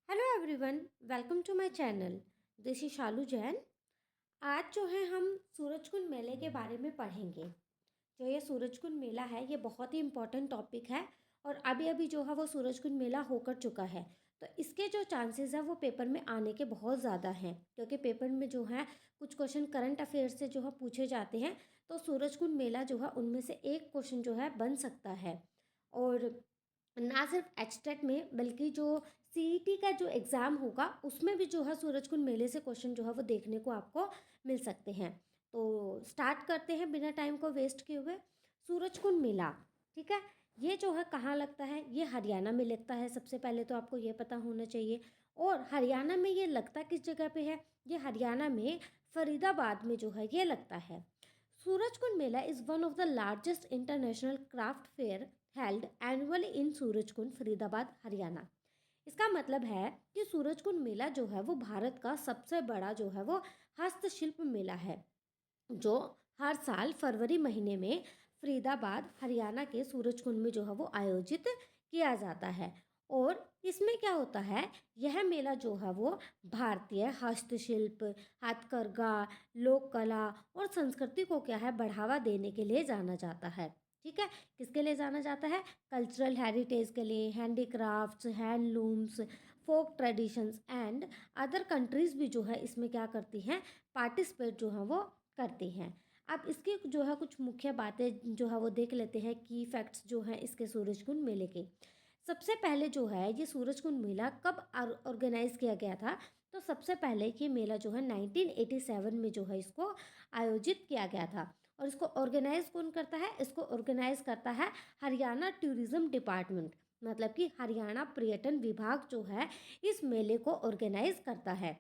Hello everyone, welcome to my channel. This is Shalu Jain. आज जो है हम सूरजकुंड मेले के बारे में पढ़ेंगे। जो ये सूरजकुंड मेला है ये बहुत ही इम्पोर्टेंट टॉपिक है और अभी अभी जो है वो सूरजकुंड मेला होकर चुका है। तो इसके जो चांसेस है वो पेपर में आने के बहुत ज़्यादा हैं, क्योंकि पेपर में जो है कुछ क्वेश्चन करंट अफेयर्स से जो है पूछे जाते हैं। तो सूरजकुंड मेला जो है उनमें से एक क्वेश्चन जो है बन सकता है। और ना सिर्फ एचटेट में बल्कि जो सीईटी का जो एग्ज़ाम होगा उसमें भी जो है सूरजकुंड मेले से क्वेश्चन जो है वो देखने को आपको मिल सकते हैं। तो स्टार्ट करते हैं बिना टाइम को वेस्ट किए हुए। सूरजकुंड मेला, ठीक है, ये जो है कहाँ लगता है? ये हरियाणा में लगता है। सबसे पहले तो आपको ये पता होना चाहिए। और हरियाणा में ये लगता किस जगह पे है? ये हरियाणा में फरीदाबाद में जो है ये लगता है। Surajkund Mela is one of the largest international craft fair held annually in Surajkund, Faridabad, Haryana. इसका मतलब है कि सूरजकुंड मेला जो है वो भारत का सबसे बड़ा जो है वो हस्तशिल्प मेला है, जो हर साल फरवरी महीने में फरीदाबाद, हरियाणा के सूरजकुंड में जो है वो आयोजित किया जाता है। और इसमें क्या होता है, यह मेला जो है वो भारतीय हस्तशिल्प, हथकरघा, लोक कला और संस्कृति को क्या है बढ़ावा देने के लिए जाना जाता है। ठीक है, किसके लिए जाना जाता है? कल्चरल हेरिटेज के लिए, handicrafts, handlooms, folk traditions and other countries भी जो है इसमें क्या करती हैं, पार्टिसिपेट जो है वो करती हैं। अब इसकी जो है कुछ मुख्य बातें जो है वो देख लेते हैं, की फैक्ट्स जो हैं इसके सूरजकुंड मेले के। सबसे पहले जो है ये सूरजकुंड मेला कब ऑर्गेनाइज किया गया था? तो सबसे पहले ये मेला जो है 1987 में जो है इसको आयोजित किया गया था। और इसको ऑर्गेनाइज कौन करता है? इसको ऑर्गेनाइज करता है हरियाणा टूरिज्म डिपार्टमेंट, मतलब कि हरियाणा पर्यटन विभाग जो है इस मेले को ऑर्गेनाइज करता है।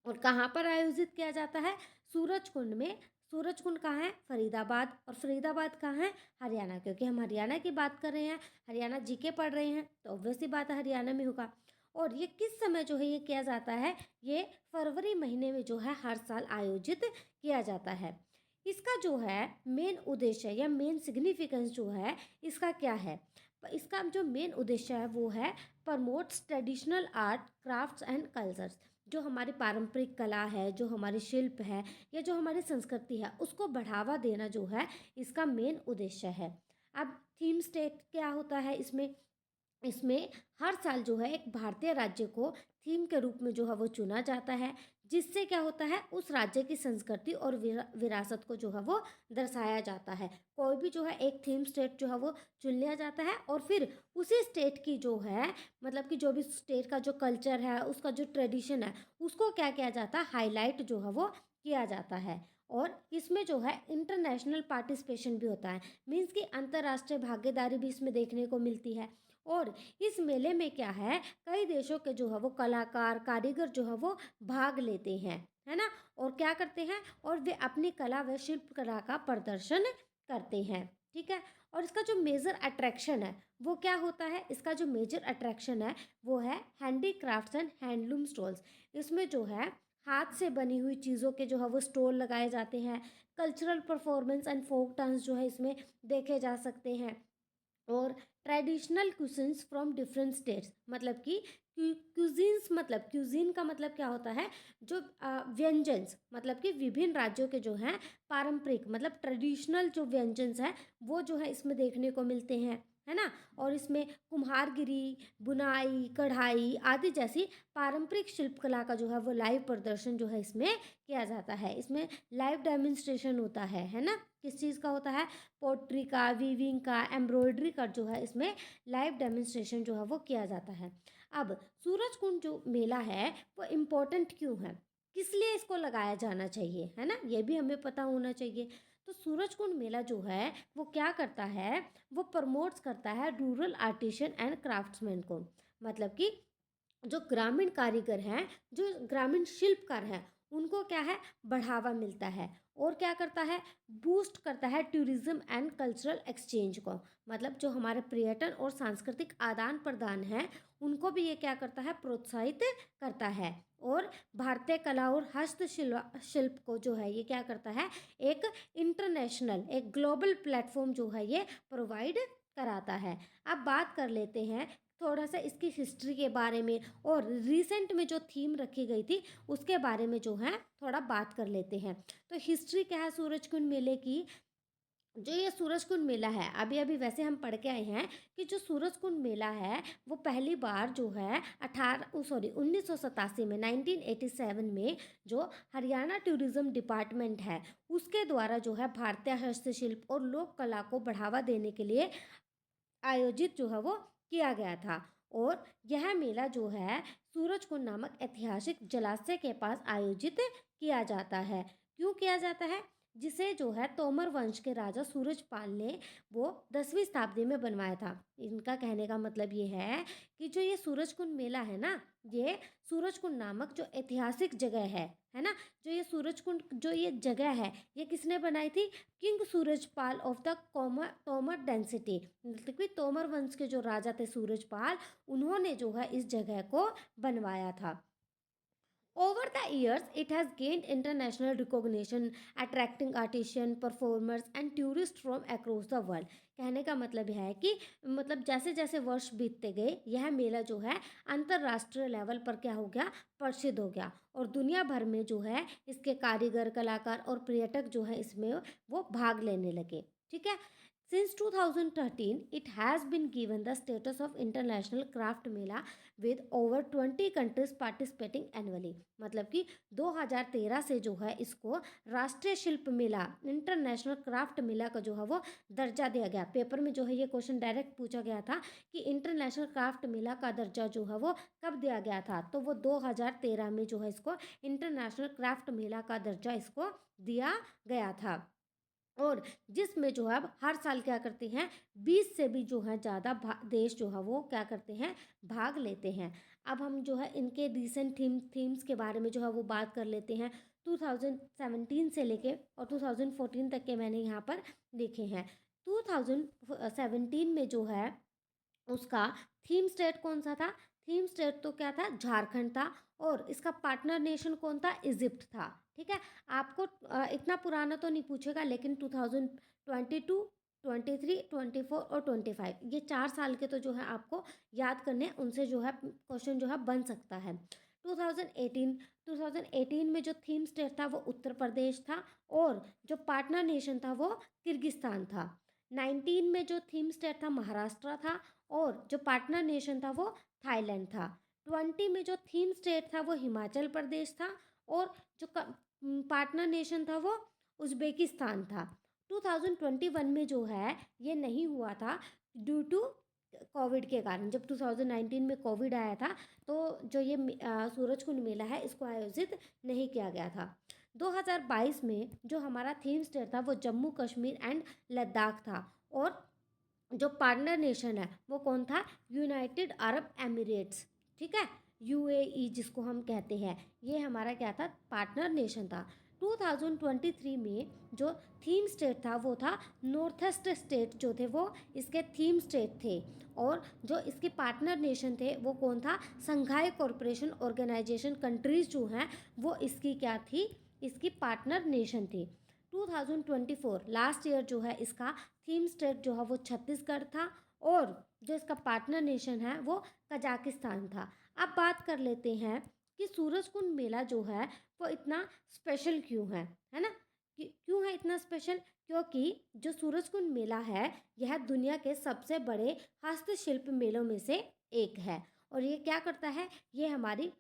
और कहाँ पर आयोजित किया जाता है? सूरजकुंड में। सूरजकुंड कहाँ है? फरीदाबाद। और फरीदाबाद कहाँ है? हरियाणा। क्योंकि हम हरियाणा की बात कर रहे हैं, हरियाणा जीके पढ़ रहे हैं, तो ऑब्वियसली बात है हरियाणा में होगा। और ये किस समय जो है ये किया जाता है? ये फरवरी महीने में जो है हर साल आयोजित किया जाता है। इसका जो है मेन उद्देश्य या मेन सिग्निफिकेंस जो है इसका क्या है? इसका जो मेन उद्देश्य है वो है promotes traditional art, crafts and cultures. जो हमारी पारंपरिक कला है, जो हमारे शिल्प है या जो हमारी संस्कृति है उसको बढ़ावा देना जो है इसका मेन उद्देश्य है। अब थीम स्टेट क्या होता है इसमें? इसमें हर साल जो है एक भारतीय राज्य को थीम के रूप में जो है वो चुना जाता है, जिससे क्या होता है उस राज्य की संस्कृति और विरासत को जो है वो दर्शाया जाता है। कोई भी जो है एक थीम स्टेट जो है वो चुन लिया जाता है और फिर उसी स्टेट की जो है, मतलब कि जो भी स्टेट का जो कल्चर है, उसका जो ट्रेडिशन है, उसको क्या किया जाता है, हाईलाइट जो है वो किया जाता है। और इसमें जो है इंटरनेशनल पार्टिसिपेशन भी होता है, मीन्स कि अंतर्राष्ट्रीय भागीदारी भी इसमें देखने को मिलती है। और इस मेले में क्या है, कई देशों के जो है वो कलाकार, कारीगर जो है वो भाग लेते हैं, है ना। और क्या करते हैं, और वे अपनी कला व शिल्प कला का प्रदर्शन करते हैं। ठीक है, और इसका जो मेजर अट्रैक्शन है वो क्या होता है? इसका जो मेजर अट्रैक्शन है वो है हैंडीक्राफ्ट्स एंड हैंडलूम स्टॉल्स। इसमें जो है हाथ से बनी हुई चीज़ों के जो है वो स्टॉल लगाए जाते हैं। Cultural performance and folk dance जो है इसमें देखे जा सकते हैं। और traditional cuisines from different states, मतलब कि क्यूजिन्स, मतलब क्यूजिन का मतलब क्या होता है? जो व्यंजन्स, मतलब कि विभिन्न राज्यों के जो हैं पारंपरिक, मतलब ट्रेडिशनल जो व्यंजन्स हैं वो जो है इसमें देखने को मिलते हैं, है ना। और इसमें कुम्हारगिरी, बुनाई, कढ़ाई आदि जैसी पारंपरिक शिल्प कला का जो है वो लाइव प्रदर्शन जो है इसमें किया जाता है। इसमें लाइव डेमोन्स्ट्रेशन होता है ना। किस चीज़ का होता है? पोट्री का, वीविंग का, एम्ब्रॉयडरी का जो है इसमें लाइव डेमोन्स्ट्रेशन जो है वो किया जाता है। अब सूरजकुंड जो मेला है वो इम्पोर्टेंट क्यों है, किस लिए इसको लगाया जाना चाहिए, है ना, ये भी हमें पता होना चाहिए। तो सूरजकुंड मेला जो है वो क्या करता है, वो प्रमोट्स करता है रूरल आर्टिशन एंड क्राफ्ट्समैन को, मतलब कि जो ग्रामीण कारीगर हैं, जो ग्रामीण शिल्पकार हैं, उनको क्या है, बढ़ावा मिलता है। और क्या करता है, बूस्ट करता है टूरिज्म एंड कल्चरल एक्सचेंज को, मतलब जो हमारे पर्यटन और सांस्कृतिक आदान प्रदान है उनको भी ये क्या करता है, प्रोत्साहित करता है। और भारतीय कला और हस्तशिल्प शिल्प को जो है ये क्या करता है, एक इंटरनेशनल, एक ग्लोबल प्लेटफॉर्म जो है ये प्रोवाइड कराता है। अब बात कर लेते हैं थोड़ा सा इसकी हिस्ट्री के बारे में और रिसेंट में जो थीम रखी गई थी उसके बारे में जो है थोड़ा बात कर लेते हैं। तो हिस्ट्री क्या है सूरजकुंड मेले की? जो ये सूरजकुंड मेला है, अभी अभी वैसे हम पढ़ के आए हैं कि जो सूरजकुंड मेला है वो पहली बार जो है 1987 में 1987 में जो हरियाणा टूरिज्म डिपार्टमेंट है उसके द्वारा जो है भारतीय हस्तशिल्प और लोक कला को बढ़ावा देने के लिए आयोजित जो है वो किया गया था। और यह मेला जो है सूरजकुंड नामक ऐतिहासिक जलाशय के पास आयोजित किया जाता है। क्यों किया जाता है? जिसे जो है तोमर वंश के राजा सूरजपाल ने वो 10वीं शताब्दी में बनवाया था। इनका कहने का मतलब ये है कि जो ये सूरजकुंड मेला है ना, ये सूरजकुंड नामक जो ऐतिहासिक जगह है ना, जो ये सूरजकुंड जो ये जगह है ये किसने बनाई थी? King Surajpal of the Tomar density, मतलब कि तोमर वंश के जो राजा थे सूरजपाल, उन्होंने जो है इस जगह को बनवाया था। Over the years, it has gained international recognition, attracting artisans, performers and tourists from across the world. कहने का मतलब है कि मतलब जैसे जैसे वर्ष बीतते गए यह मेला जो है अंतर्राष्ट्रीय लेवल पर क्या हो गया? प्रसिद्ध हो गया और दुनिया भर में जो है इसके कारीगर, कलाकार और पर्यटक जो है इसमें वो भाग लेने लगे। ठीक है। Since 2013, it has been given the status of International Craft Mela with over 20 countries participating annually. मतलब कि 2013 से जो है इसको राष्ट्रीय शिल्प मेला, इंटरनेशनल क्राफ्ट मेला का जो है वो दर्जा दिया गया। पेपर में जो है ये क्वेश्चन डायरेक्ट पूछा गया था कि इंटरनेशनल क्राफ्ट मेला का दर्जा जो है वो कब दिया गया था, तो वो 2013 में जो है इसको इंटरनेशनल क्राफ्ट मेला का दर्जा इसको दिया गया था। और जिसमें जो है अब हर साल क्या करते हैं, 20 से भी जो है ज़्यादा देश जो है वो क्या करते हैं, भाग लेते हैं। अब हम जो है इनके रिसेंट थीम्स के बारे में जो है वो बात कर लेते हैं। 2017 से लेके और 2014 तक के मैंने यहाँ पर देखे हैं। 2017 में जो है उसका थीम स्टेट कौन सा था? थीम स्टेट तो क्या था? झारखंड था। और इसका पार्टनर नेशन कौन था? इजिप्ट था। ठीक है। आपको इतना पुराना तो नहीं पूछेगा, लेकिन 2022, 23, 24 और 25 ये 4 साल के तो जो है आपको याद करने, उनसे जो है क्वेश्चन जो है बन सकता है। 2018 2018 में जो थीम स्टेट था वो उत्तर प्रदेश था और जो पार्टनर नेशन था वो किर्गिस्तान था। 19 में जो थीम स्टेट था महाराष्ट्र था और जो पार्टनर नेशन था वो थाईलैंड था। 20 में जो थीम स्टेट था वो हिमाचल प्रदेश था और जो पार्टनर नेशन था वो उज्बेकिस्तान था। 2021 में जो है ये नहीं हुआ था ड्यू टू कोविड के कारण। जब 2019 में कोविड आया था तो जो ये सूरजकुंड मेला है इसको आयोजित नहीं किया गया था। 2022 में जो हमारा थीम स्टेट था वो जम्मू कश्मीर एंड लद्दाख था और जो पार्टनर नेशन है वो कौन था? United Arab Emirates. ठीक है, यूएई जिसको हम कहते हैं, ये हमारा क्या था? पार्टनर नेशन था। 2023 में जो थीम स्टेट था वो था नॉर्थ ईस्ट स्टेट, जो थे वो इसके थीम स्टेट थे। और जो इसके पार्टनर नेशन थे वो कौन था? संघाई कॉरपोरेशन ऑर्गेनाइजेशन कंट्रीज जो हैं वो इसकी क्या थी? इसकी पार्टनर नेशन थी। 2024 लास्ट ईयर जो है इसका थीम स्टेट जो है वो छत्तीसगढ़ था और जो इसका पार्टनर नेशन है वो कजाकिस्तान था। अब बात कर लेते हैं कि सूरजकुंड मेला जो है वो इतना स्पेशल क्यों है ना? क्यों है इतना स्पेशल? क्योंकि जो सूरजकुंड मेला है यह दुनिया के सबसे बड़े हस्तशिल्प मेलों में से एक है। और ये क्या करता है? ये हमारी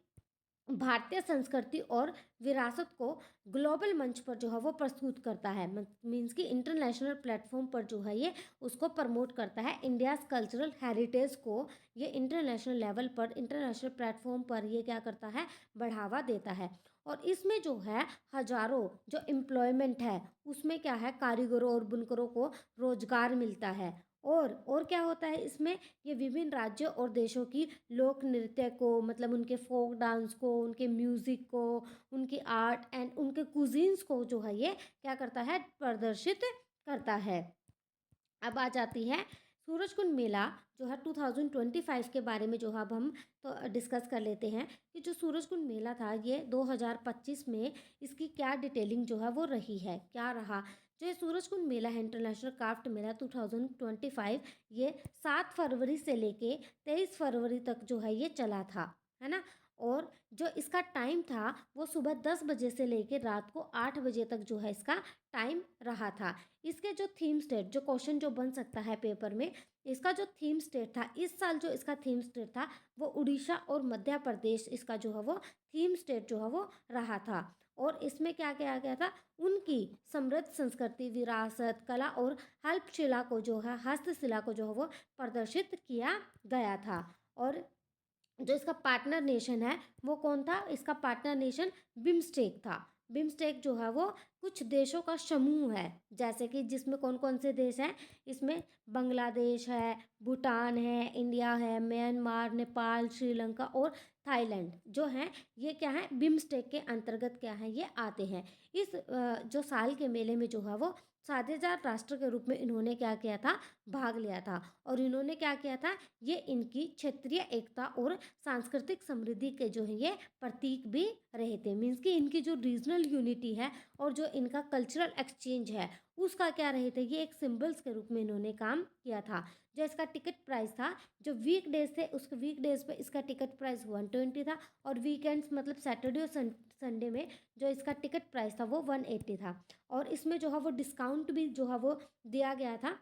भारतीय संस्कृति और विरासत को ग्लोबल मंच पर जो है वो प्रस्तुत करता है। मीन्स कि इंटरनेशनल प्लेटफॉर्म पर जो है ये उसको प्रमोट करता है। इंडियाज़ कल्चरल हेरिटेज को ये इंटरनेशनल लेवल पर, इंटरनेशनल प्लेटफॉर्म पर ये क्या करता है? बढ़ावा देता है। और इसमें जो है हजारों जो एम्प्लॉयमेंट है उसमें क्या है? कारीगरों और बुनकरों को रोजगार मिलता है। और क्या होता है इसमें? ये विभिन्न राज्यों और देशों की लोक नृत्य को, मतलब उनके फोक डांस को, उनके म्यूज़िक को, उनकी आर्ट एंड उनके कुजीन्स को जो है ये क्या करता है? प्रदर्शित करता है। अब आ जाती है सूरजकुंड मेला जो है 2025 के बारे में जो अब हम तो डिस्कस कर लेते हैं कि जो सूरजकुंड मेला था ये 2025 में इसकी क्या डिटेलिंग जो है वो रही है, क्या रहा। जो ये सूरजकुंड मेला है इंटरनेशनल क्राफ्ट मेला 2025, ये 7 फरवरी से लेके 23 फरवरी तक जो है ये चला था, है ना। और जो इसका टाइम था वो सुबह 10 बजे से लेके रात को 8 बजे तक जो है इसका टाइम रहा था। इसके जो थीम स्टेट, जो क्वेश्चन जो बन सकता है पेपर में, इसका जो थीम स्टेट था इस साल, जो इसका थीम स्टेट था वो उड़ीसा और मध्य प्रदेश, इसका जो है वो थीम स्टेट जो है वो रहा था। और इसमें क्या किया गया था, उनकी समृद्ध संस्कृति, विरासत, कला और हल्पशिला को जो है, हस्तशिला को जो है वो प्रदर्शित किया गया था। और जो इसका पार्टनर नेशन है वो कौन था, इसका पार्टनर नेशन बिम्स्टेक था। बिम्स्टेक जो है वो कुछ देशों का समूह है, जैसे कि जिसमें कौन कौन से देश हैं, इसमें बांग्लादेश है, भूटान है, इंडिया है, म्यांमार, नेपाल, श्रीलंका और थाईलैंड जो हैं, ये क्या है, बिम्स्टेक के अंतर्गत क्या है, ये आते हैं। इस जो साल के मेले में जो है वो साझेदार राष्ट्र के रूप में इन्होंने क्या किया था, भाग लिया था। और इन्होंने क्या किया था, ये इनकी क्षेत्रीय एकता और सांस्कृतिक समृद्धि के जो है ये प्रतीक भी रहे थे। मीन्स कि इनकी जो रीजनल यूनिटी है और जो इनका कल्चरल एक्सचेंज है उसका क्या रहे थे, ये एक सिंबल्स के रूप में इन्होंने काम किया था। जो इसका टिकट प्राइस था, जो वीक डेज थे उसके वीक डेज पे इसका टिकट प्राइस 120 था, और वीकेंड्स मतलब सैटरडे और संडे में जो इसका टिकट प्राइस था वो 180 था। और इसमें जो है वो डिस्काउंट भी जो है वो दिया गया था।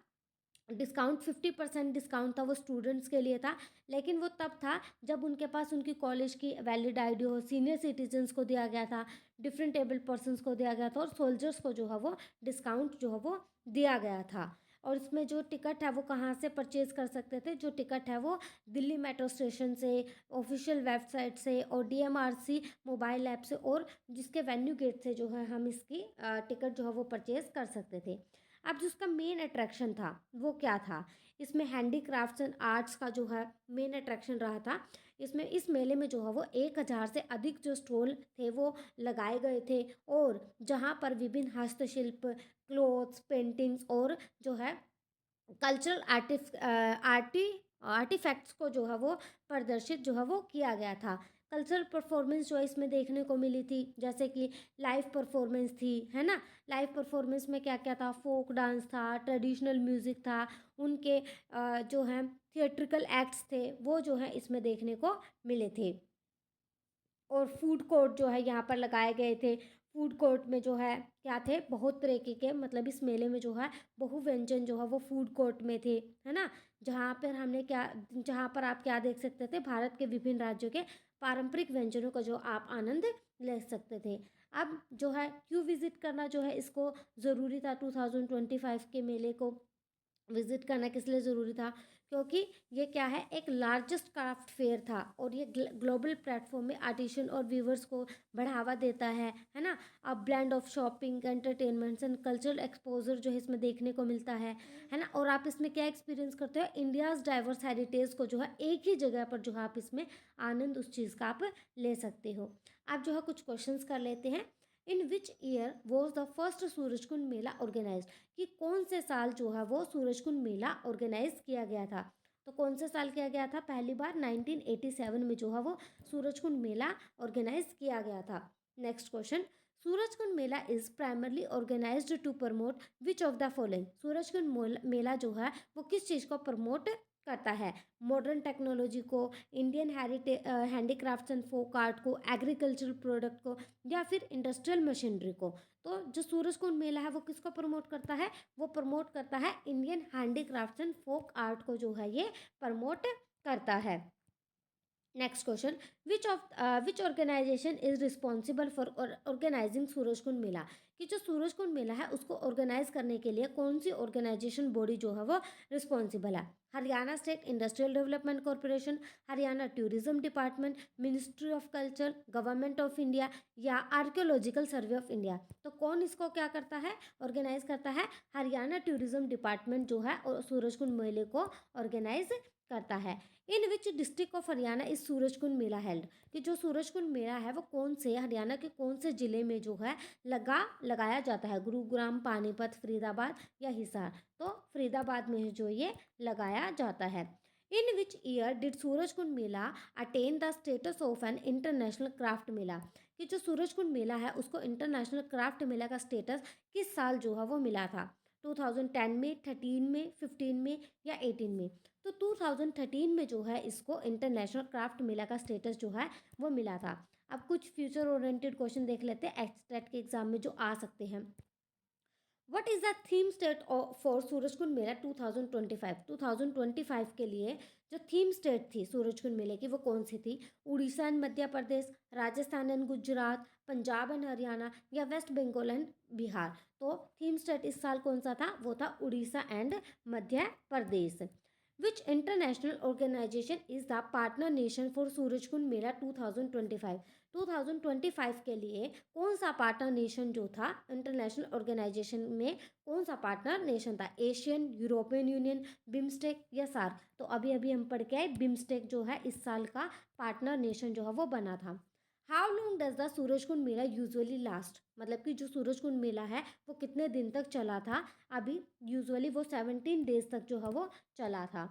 डिस्काउंट 50% डिस्काउंट था, वो स्टूडेंट्स के लिए था। लेकिन वो तब था जब उनके पास उनकी कॉलेज की वैलिड आईडी हो, सीनियर सिटीजन्स को दिया गया था, डिफरेंट एबल पर्सनस को दिया गया था, और सोल्जर्स को जो है वो डिस्काउंट जो है वो दिया गया था। और इसमें जो टिकट है वो कहाँ से परचेज़ कर सकते थे, जो टिकट है वो दिल्ली मेट्रो स्टेशन से, ऑफिशियल वेबसाइट से, और DMRC मोबाइल ऐप से, और जिसके वेन्यू गेट से जो है हम इसकी टिकट जो है वो परचेज़ कर सकते थे। अब जिसका मेन अट्रैक्शन था वो क्या था, इसमें हैंडीक्राफ्ट्स एंड आर्ट्स का जो है मेन अट्रैक्शन रहा था। इसमें इस मेले में जो है वो 1000 से अधिक जो स्टॉल थे वो लगाए गए थे, और जहाँ पर विभिन्न हस्तशिल्प, क्लोथ्स, पेंटिंग्स और जो है कल्चरल आर्टिफैक्ट्स को जो है वो प्रदर्शित जो है वो किया गया था। कल्चरल परफॉर्मेंस जो है इसमें देखने को मिली थी, जैसे कि लाइव परफॉर्मेंस थी, है ना। लाइव परफॉर्मेंस में क्या क्या था, फोक डांस था, ट्रेडिशनल म्यूज़िक था, उनके जो हैं थिएट्रिकल एक्ट्स थे वो जो है इसमें देखने को मिले थे। और फूड कोर्ट जो है यहाँ पर लगाए गए थे। फूड कोर्ट में जो है क्या थे, बहुत तरीके के, मतलब इस मेले में जो है बहु व्यंजन जो है वो फूड कोर्ट में थे, है ना। जहाँ पर आप क्या देख सकते थे, भारत के विभिन्न राज्यों के पारंपरिक व्यंजनों का जो आप आनंद ले सकते थे। अब जो है क्यों विजिट करना जो है इसको ज़रूरी था, 2025 के मेले को विजिट करना किस लिए ज़रूरी था, क्योंकि ये क्या है, एक लार्जेस्ट क्राफ्ट फेयर था, और ये ग्लोबल प्लेटफॉर्म में आर्टिशन और व्यूवर्स को बढ़ावा देता है ना। अब blend of shopping, entertainments and cultural exposure जो है इसमें देखने को मिलता है ना। और आप इसमें क्या एक्सपीरियंस करते हो, इंडियाज़ डाइवर्स हेरिटेज को जो है एक ही जगह पर जो है आप इसमें आनंद उस चीज़ का आप ले सकते हो। आप जो है कुछ क्वेश्चंस कर लेते हैं। In which year was the first Surajkund Mela organise, कि कौन से साल जो है वो सूरजकुंड मेला ऑर्गेनाइज किया गया था। तो कौन से साल किया गया था, पहली बार 1987 में जो है वो सूरजकुंड मेला ऑर्गेनाइज किया गया था। Next question, Surajkund Mela is primarily organised to promote which of the following, Surajkund Mela जो है वो किस चीज़ को प्रमोट करता है, मॉडर्न टेक्नोलॉजी को, Indian handicrafts and folk art को, एग्रीकल्चरल प्रोडक्ट को, या फिर इंडस्ट्रियल मशीनरी को। तो जो सूरजकुंड मेला है वो किसको प्रमोट करता है, वो प्रमोट करता है Indian handicrafts and folk art को जो है ये प्रमोट करता है। Next question, which organisation is responsible for organising Surajkund Mela, कि जो सूरजकुंड मेला है उसको ऑर्गेनाइज करने के लिए कौन सी ऑर्गेनाइजेशन बॉडी जो है वो रिस्पॉन्सिबल है, Haryana state industrial development corporation, Haryana tourism department, ministry of culture, government of India, या आर्कियोलॉजिकल सर्वे ऑफ इंडिया। तो कौन इसको क्या करता है, ऑर्गेनाइज करता है, हरियाणा टूरिज्म डिपार्टमेंट जो है और सूरजकुंड मेले को ऑर्गेनाइज करता है। In which district of Haryana इस सूरजकुंड मेला हेल्ड, कि जो सूरजकुंड मेला है वो कौन से हरियाणा के कौन से ज़िले में जो है लगाया जाता है, गुरुग्राम, पानीपत, फरीदाबाद या हिसार। तो फरीदाबाद में जो ये लगाया जाता है। In which year did Surajkund Mela attain the status of an international craft mela, कि जो सूरजकुंड मेला है उसको इंटरनेशनल क्राफ्ट मेला का स्टेटस किस साल जो है वो मिला था? 2010 में, 13 में, 15 में या 18 में? तो 2013 में जो है इसको इंटरनेशनल क्राफ्ट मेला का स्टेटस जो है वो मिला था। अब कुछ फ्यूचर ओरिएंटेड क्वेश्चन देख लेते हैं एक्सटेट के एग्जाम में जो आ सकते हैं। What is the theme state for Surajkund Mela 2025? 2025 के लिए जो थीम स्टेट थी सूरजकुंड मेले की वो कौन सी थी? Orissa and Madhya Pradesh, Rajasthan and Gujarat, Punjab and Haryana या वेस्ट बंगाल एंड बिहार? तो थीम स्टेट इस साल कौन सा था? वो था Orissa and Madhya Pradesh. Which international organisation is the partner nation for Surajkund Mela 2025? 2025 के लिए कौन सा पार्टनर नेशन जो था इंटरनेशनल ऑर्गेनाइजेशन में, कौन सा पार्टनर नेशन था? एशियन, यूरोपियन यूनियन, बिम्स्टेक या सार्क? तो अभी अभी हम पढ़ के आए बिम्स्टेक जो है इस साल का पार्टनर नेशन जो है वो बना था। How long does the Surajkund Mela usually last? मतलब कि जो सूरजकुंड मेला है वो कितने दिन तक चला था? अभी यूजुअली वो 17 डेज तक जो है वो चला था।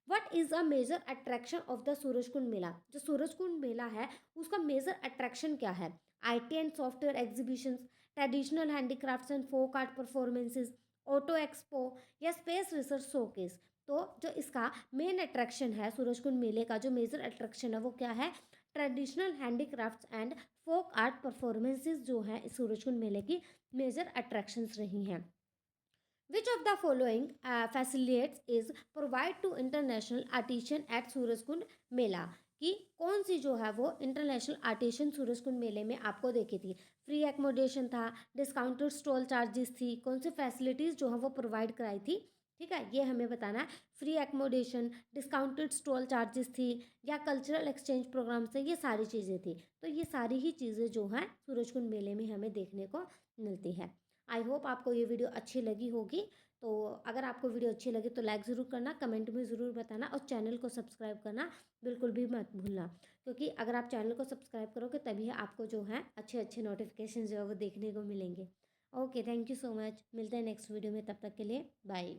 What is a major attraction of the Surajkund Mela? जो सूरजकुंड मेला है उसका मेजर अट्रैक्शन क्या है? IT and software exhibitions, traditional handicrafts and folk art performances, auto expo या स्पेस रिसर्च शोकेस? तो जो इसका मेन अट्रैक्शन है सूरजकुंड मेले का, जो मेजर अट्रैक्शन है वो क्या है? Traditional handicrafts and folk art performances जो है इस सूरजकुंड मेले की मेजर अट्रैक्शंस रही हैं। Which of the following facilitates is provide to international artisan at Surajkund Mela? कि कौन सी जो है वो इंटरनेशनल आर्टिशन सूरजकुंड मेले में आपको देखी थी? फ्री एकोमोडेशन था, डिस्काउंटेड स्टॉल चार्जेस थी, कौन सी फैसिलिटीज़ जो है वो प्रोवाइड कराई थी? ठीक है, ये हमें बताना है। Free accommodation, discounted stall charges थी या कल्चरल एक्सचेंज प्रोग्राम से, ये सारी चीज़ें थी। तो ये सारी ही चीज़ें जो हैं सूरजकुंड मेले में हमें देखने को मिलती है। आई होप आपको ये वीडियो अच्छी लगी होगी। तो अगर आपको वीडियो अच्छी लगी तो लाइक ज़रूर करना, कमेंट में ज़रूर बताना और चैनल को सब्सक्राइब करना बिल्कुल भी मत भूलना, क्योंकि अगर आप चैनल को सब्सक्राइब करोगे तभी आपको जो है अच्छे अच्छे नोटिफिकेशन जो है वो देखने को मिलेंगे। Okay, thank you so much. मिलते हैं नेक्स्ट वीडियो में, तब तक के लिए बाय।